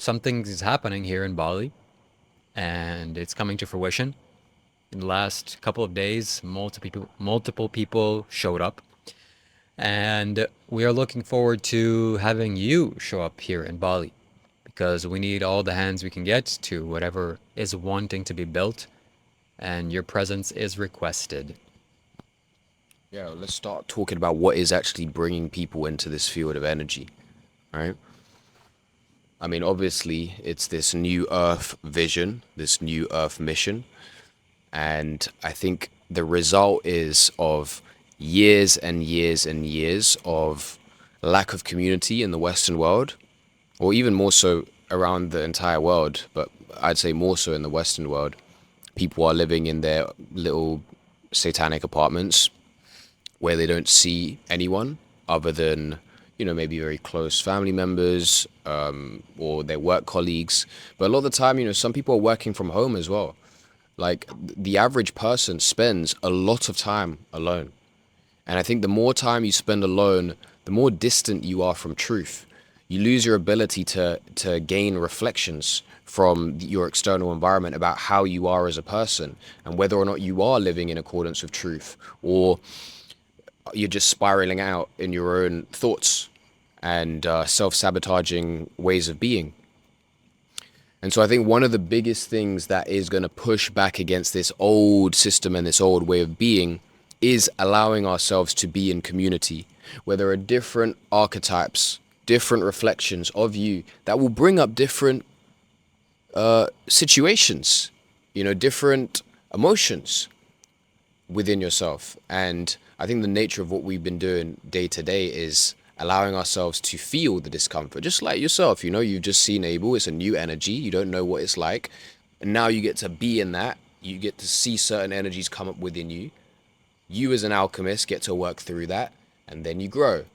something is happening here in Bali, and it's coming to fruition. In the last couple of days, multiple people showed up, and we are looking forward to having you show up here in Bali because we need all the hands we can get to whatever is wanting to be built, and your presence is requested. Yeah, let's start talking about what is actually bringing people into this field of energy, right? I mean, obviously, it's this new Earth vision, this new Earth mission. And I think the result is of years and years and years of lack of community in the Western world, or even more so around the entire world, but I'd say more so in the Western world. People are living in their little satanic apartments where they don't see anyone other than, maybe very close family members, or their work colleagues. But a lot of the time, some people are working from home as well. Like the average person spends a lot of time alone. And I think the more time you spend alone, the more distant you are from truth. You lose your ability to gain reflections from your external environment about how you are as a person and whether or not you are living in accordance with truth, or you're just spiraling out in your own thoughts and self-sabotaging ways of being. And so I think one of the biggest things that is going to push back against this old system and this old way of being is allowing ourselves to be in community, where there are different archetypes, different reflections of you that will bring up different situations, different emotions within yourself. And I think the nature of what we've been doing day to day is allowing ourselves to feel the discomfort, just like yourself. You've just seen Abel. It's a new energy. You don't know what it's like. And now you get to be in that. You get to see certain energies come up within you. You as an alchemist get to work through that, and then you grow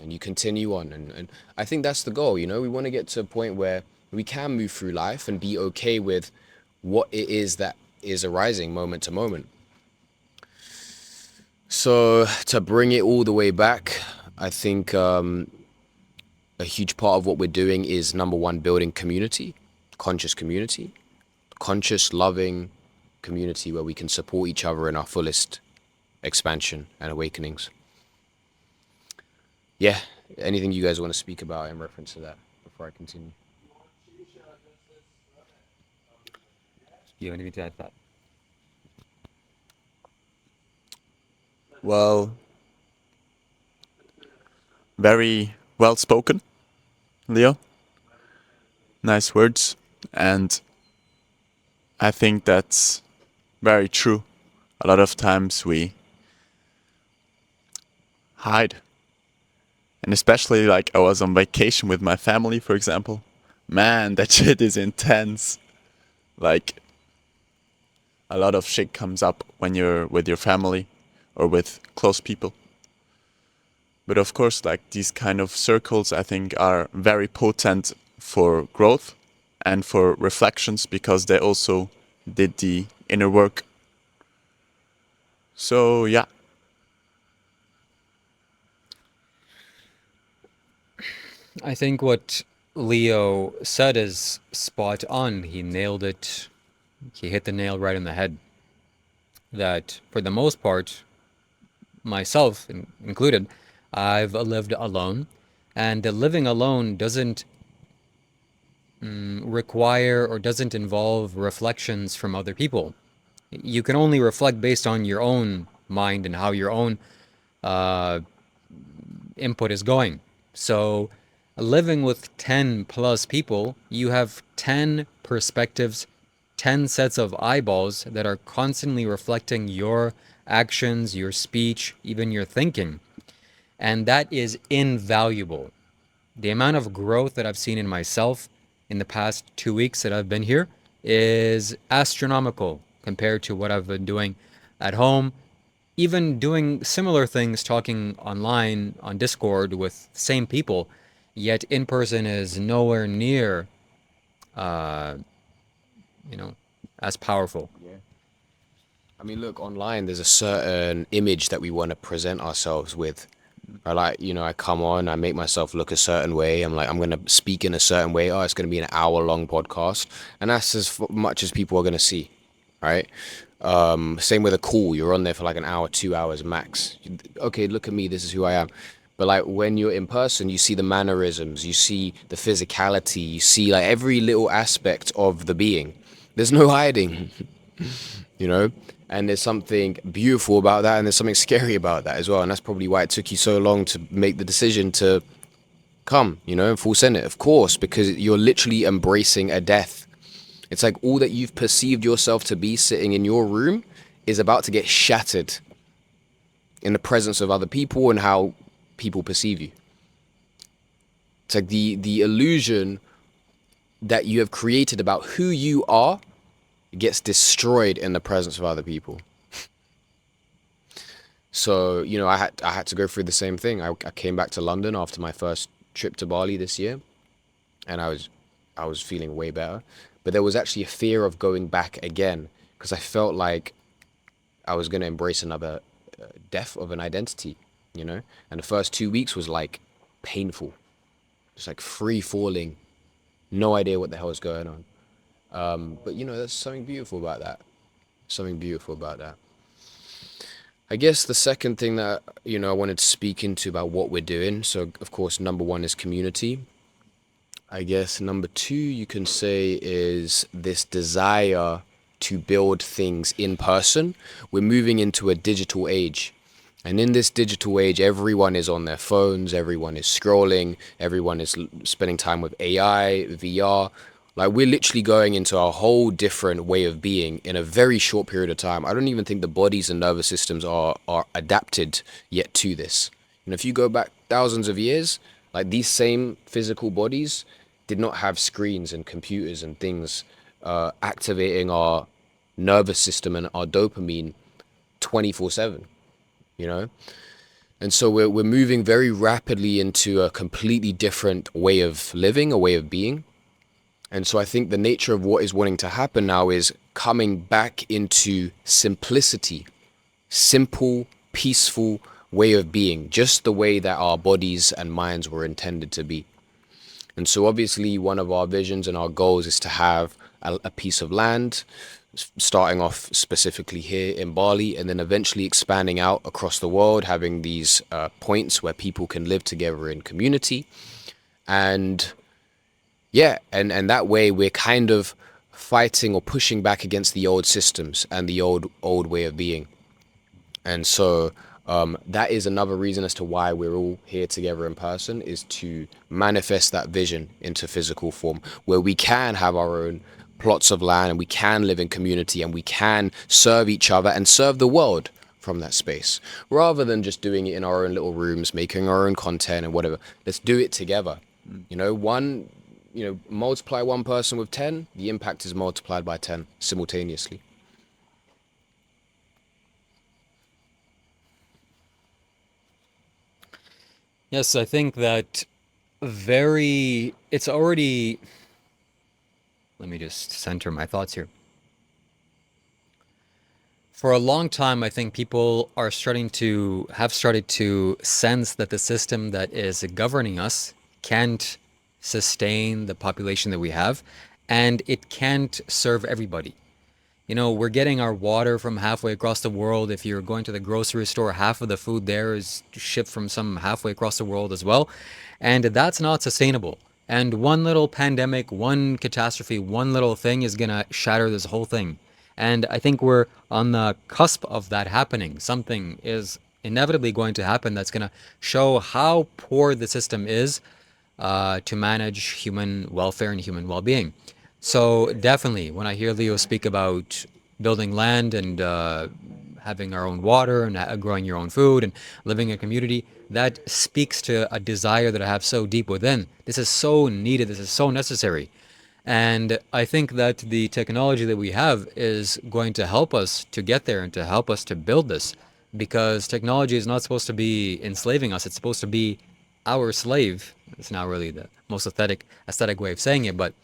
and you continue on. And I think that's the goal. We want to get to a point where we can move through life and be okay with what it is that is arising moment to moment. So to bring it all the way back, I think a huge part of what we're doing is, number one, building community, conscious, loving community where we can support each other in our fullest expansion and awakenings. Yeah, anything you guys want to speak about in reference to that before I continue? Do you want me to add that? Well, very well spoken, Leo. Nice words. And I think that's very true. A lot of times we hide. And especially like I was on vacation with my family, for example. Man, that shit is intense. Like a lot of shit comes up when you're with your family or with close people. But of course, like these kind of circles, I think are very potent for growth and for reflections because they also did the inner work. So yeah, I think what Leo said is spot on. He nailed it. He hit the nail right on the head. That for the most part, myself included, I've lived alone, and living alone doesn't require or doesn't involve reflections from other people. You can only reflect based on your own mind and how your own uh, input is going. So, living with 10 plus people, you have 10 perspectives, 10 sets of eyeballs that are constantly reflecting your actions, your speech, even your thinking. And that is invaluable. The amount of growth that I've seen in myself in the past 2 weeks that I've been here is astronomical compared to what I've been doing at home, even doing similar things, talking online on Discord with same people, yet in person is nowhere near, uh, you know, as powerful. Yeah. I mean, look, online, there's a certain image that we want to present ourselves with. I like, I come on, I make myself look a certain way. I'm like, I'm going to speak in a certain way. Oh, it's going to be an hour long podcast. And that's as much as people are going to see, right? Same with a call. You're on there for like an hour, 2 hours max. Okay, look at me. This is who I am. But like when you're in person, you see the mannerisms, you see the physicality, you see like every little aspect of the being. There's no hiding, you know? And there's something beautiful about that, and there's something scary about that as well. And that's probably why it took you so long to make the decision to come, and full send it. Of course, because you're literally embracing a death. It's like all that you've perceived yourself to be sitting in your room is about to get shattered in the presence of other people and how people perceive you. It's like the illusion that you have created about who you are gets destroyed in the presence of other people. So, I had to go through the same thing. I came back to London after my first trip to Bali this year, and I was feeling way better. But there was actually a fear of going back again because I felt like I was going to embrace another death of an identity, And the first 2 weeks was like painful, just like free falling, no idea what the hell is going on. But there's something beautiful about that. Something beautiful about that. I guess the second thing that I wanted to speak into about what we're doing. So of course, number one is community. I guess number two you can say is this desire to build things in person. We're moving into a digital age. And in this digital age, everyone is on their phones, everyone is scrolling, everyone is spending time with AI, VR. Like we're literally going into a whole different way of being in a very short period of time. I don't even think the bodies and nervous systems are adapted yet to this. And if you go back thousands of years, like these same physical bodies did not have screens and computers and things activating our nervous system and our dopamine 24/7, you know? And so we're moving very rapidly into a completely different way of living, a way of being. And so I think the nature of what is wanting to happen now is coming back into simplicity, simple, peaceful way of being, just the way that our bodies and minds were intended to be. And so obviously one of our visions and our goals is to have a piece of land, starting off specifically here in Bali, and then eventually expanding out across the world, having these points where people can live together in community. And yeah, and that way we're kind of fighting or pushing back against the old systems and the old way of being. And so that is another reason as to why we're all here together in person, is to manifest that vision into physical form, where we can have our own plots of land and we can live in community and we can serve each other and serve the world from that space, rather than just doing it in our own little rooms, making our own content and whatever. Let's do it together. Multiply one person with 10, the impact is multiplied by 10 simultaneously. Yes, I think that it's already, let me just center my thoughts here. For a long time, I think people have started to sense that the system that is governing us can't sustain the population that we have, and it can't serve everybody. We're getting our water from halfway across the world. If you're going to the grocery store, half of the food there is shipped from some halfway across the world as well. And that's not sustainable. And one little pandemic, one catastrophe, one little thing is going to shatter this whole thing. And I think we're on the cusp of that happening. Something is inevitably going to happen that's going to show how poor the system is to manage human welfare and human well-being. So definitely, when I hear Leo speak about building land and having our own water and growing your own food and living in a community, that speaks to a desire that I have so deep within. This is so needed. This is so necessary. And I think that the technology that we have is going to help us to get there and to help us to build this, because technology is not supposed to be enslaving us. It's supposed to be our slave. It's not really the most aesthetic way of saying it, but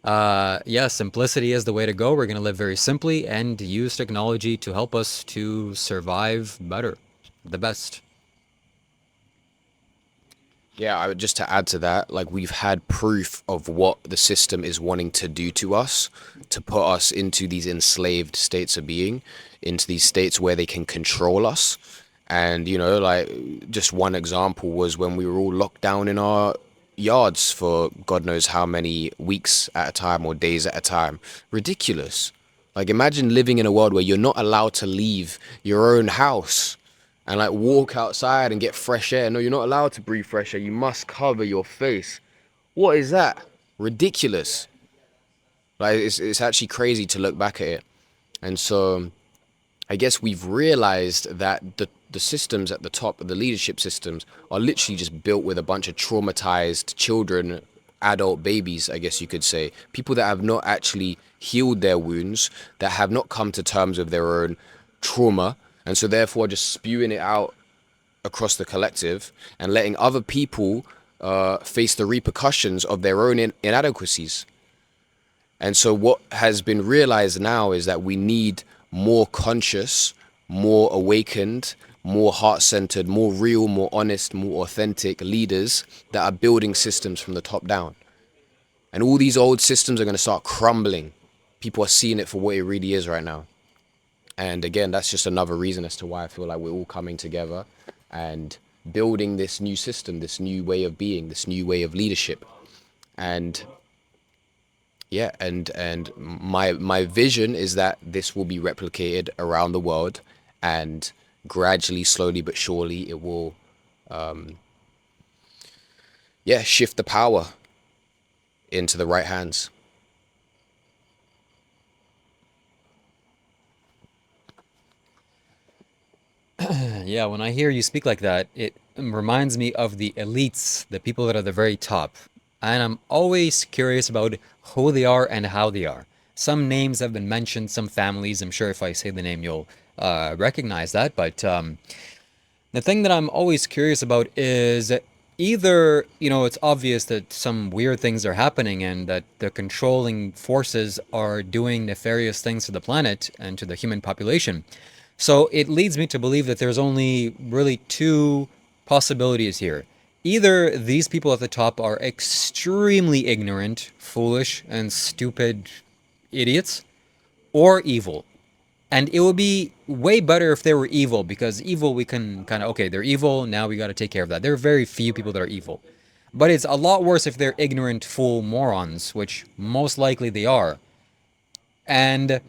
yeah, simplicity is the way to go. We're going to live very simply and use technology to help us to survive better, the best. Yeah, just to add to that, like we've had proof of what the system is wanting to do to us, to put us into these enslaved states of being, into these states where they can control us. And, like just one example was when we were all locked down in our yards for God knows how many weeks at a time or days at a time. Ridiculous. Like imagine living in a world where you're not allowed to leave your own house and like walk outside and get fresh air. No, you're not allowed to breathe fresh air. You must cover your face. What is that? Ridiculous. Like it's actually crazy to look back at it. And so I guess we've realized that the systems at the top, the leadership systems, are literally just built with a bunch of traumatized children, adult babies, I guess you could say. People that have not actually healed their wounds, that have not come to terms with their own trauma, and so therefore just spewing it out across the collective and letting other people face the repercussions of their own inadequacies. And so what has been realized now is that we need more conscious, more awakened, more heart-centered, more real, more honest, more authentic leaders that are building systems from the top down. And all these old systems are going to start crumbling. People are seeing it for what it really is right now. And again, that's just another reason as to why I feel like we're all coming together and building this new system, this new way of being, this new way of leadership. And yeah, and my vision is that this will be replicated around the world, and gradually, slowly but surely, it will, yeah, shift the power into the right hands. Yeah, when I hear you speak like that, it reminds me of the elites, the people that are the very top. And I'm always curious about who they are and how they are. Some names have been mentioned, some families. I'm sure if I say the name, you'll recognize that. But the thing that I'm always curious about is either, it's obvious that some weird things are happening and that the controlling forces are doing nefarious things to the planet and to the human population. So it leads me to believe that there's only really two possibilities here. Either these people at the top are extremely ignorant, foolish, and stupid idiots, or evil. And it would be way better if they were evil, because evil we can kind of, okay, they're evil, now we got to take care of that. There are very few people that are evil. But it's a lot worse if they're ignorant, fool morons, which most likely they are. And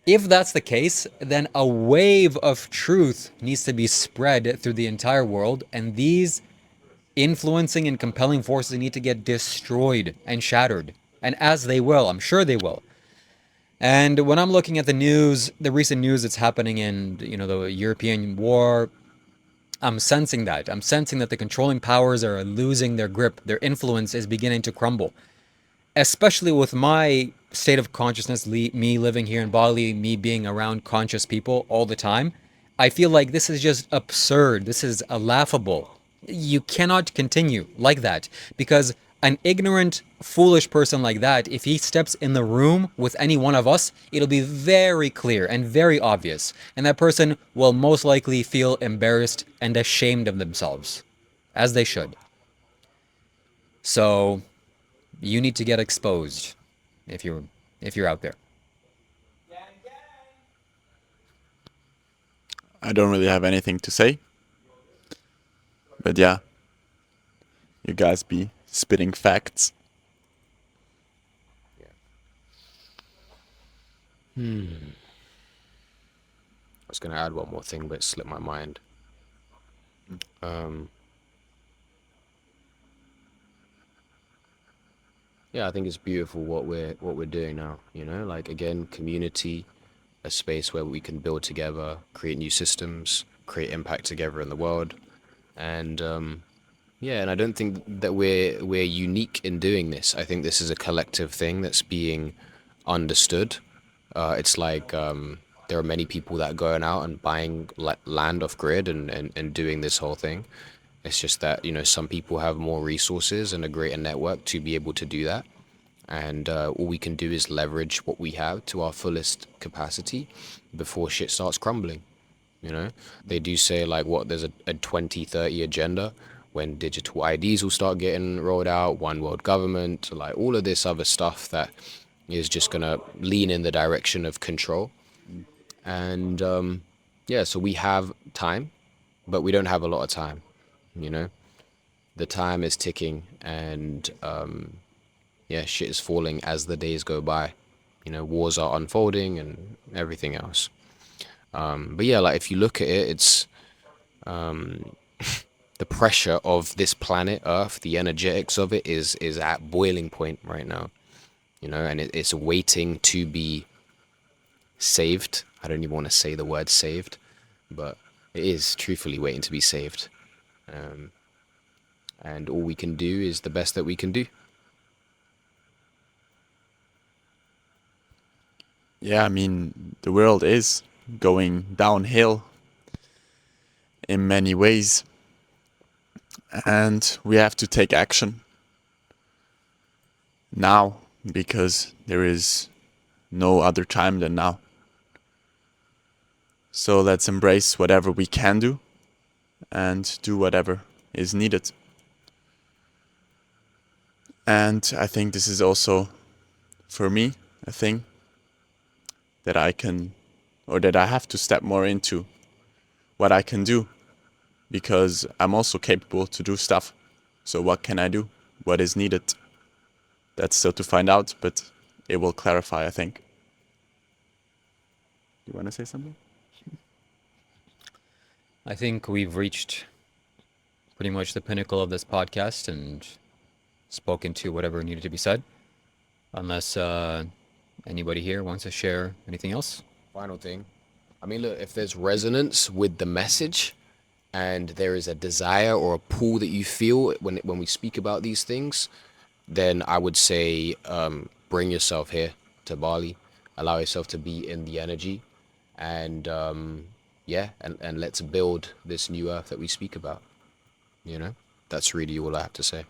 if that's the case, then a wave of truth needs to be spread through the entire world, and these influencing and compelling forces need to get destroyed and shattered. And as they will, I'm sure they will. And when I'm looking at the news, the recent news that's happening in, the European war, I'm sensing that. I'm sensing that the controlling powers are losing their grip. Their influence is beginning to crumble. Especially with my state of consciousness, me living here in Bali, me being around conscious people all the time, I feel like this is just absurd. This is laughable. You cannot continue like that, because an ignorant, foolish person like that, if he steps in the room with any one of us, it'll be very clear and very obvious. And that person will most likely feel embarrassed and ashamed of themselves, as they should. So you need to get exposed if you're out there. I don't really have anything to say, but yeah, you guys be spitting facts. I was going to add one more thing, but it slipped my mind. Yeah, I think it's beautiful what we're doing now. Like again, community, a space where we can build together, create new systems, create impact together in the world, and yeah, and I don't think that we're unique in doing this. I think this is a collective thing that's being understood. It's like there are many people that are going out and buying land off grid and doing this whole thing. It's just that, some people have more resources and a greater network to be able to do that. And all we can do is leverage what we have to our fullest capacity before shit starts crumbling. They do say like there's a 2030 agenda when digital IDs will start getting rolled out, one world government, like all of this other stuff that is just gonna lean in the direction of control. And yeah, so we have time, but we don't have a lot of time, you know? The time is ticking, and yeah, shit is falling as the days go by. You know, wars are unfolding and everything else. But yeah, like if you look at it, it's the pressure of this planet Earth, the energetics of it is at boiling point right now. You know, and it's waiting to be saved. I don't even want to say the word saved, but it is truthfully waiting to be saved. And all we can do is the best that we can do. Yeah, I mean, the world is going downhill in many ways, and we have to take action now because there is no other time than now. So let's embrace whatever we can do and do whatever is needed. And I think this is also, for me, a thing that I can, or that I have to step more into what I can do, because I'm also capable to do stuff. So what can I do? What is needed? That's still to find out, but it will clarify, I think. You want to say something? I think we've reached pretty much the pinnacle of this podcast and spoken to whatever needed to be said. Unless anybody here wants to share anything else. Final thing. I mean, look, if there's resonance with the message and there is a desire or a pull that you feel when we speak about these things, then I would say bring yourself here to Bali, allow yourself to be in the energy, and yeah, and let's build this new earth that we speak about. You know, that's really all I have to say.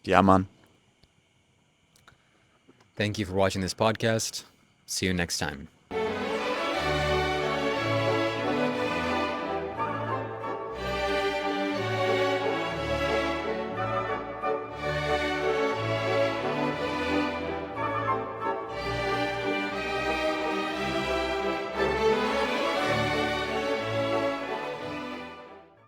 Yeah, man. Thank you for watching this podcast. See you next time.